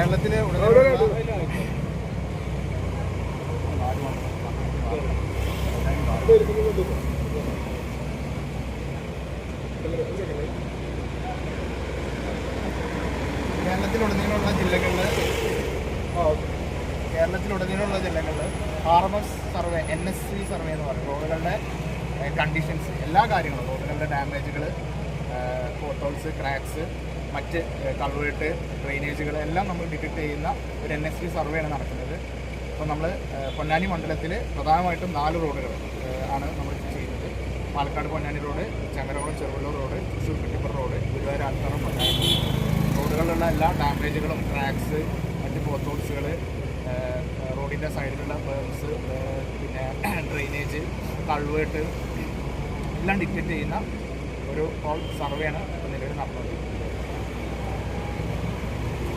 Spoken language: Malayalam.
കേരളത്തിലെ കേരളത്തിലുടനീളമുള്ള ജില്ലകളിൽ RMS സർവേ NSC സർവേ എന്ന് പറയും. റോഡുകളുടെ കണ്ടീഷൻസ്, എല്ലാ കാര്യങ്ങളും, റോഡുകളുടെ ഡാമേജുകൾ, പോട്ടോൾസ്, ക്രാക്സ്, മറ്റ് കൾവേർട്ട്, ഡ്രെയിനേജുകൾ എല്ലാം നമ്മൾ ഡിറ്റക്ട് ചെയ്യുന്ന ഒരു NSC സർവേയാണ് നടക്കുന്നത്. അപ്പോൾ നമ്മൾ പൊന്നാനി മണ്ഡലത്തിൽ പ്രധാനമായിട്ടും 4 റോഡുകൾ ആണ് നമ്മൾ ചെയ്യുന്നത്. Palakkad Ponnani road, Changaramkulam Cheruvallur road, Thrissur Kuttippura road, Guruvayur Althara Ponnani റോഡുകളിലുള്ള എല്ലാ ഡാമേജുകളും, ക്രാക്സ്, മറ്റ് പോത്തോൾസുകൾ, റോഡിൻ്റെ സൈഡിലുള്ള ബേംസ്, പിന്നെ ഡ്രെയിനേജ്, കൾവേർട്ട് എല്ലാം ഡിറ്റക്ട് ചെയ്യുന്ന ഒരു സർവേയാണ് നിലവിൽ നടന്നത്.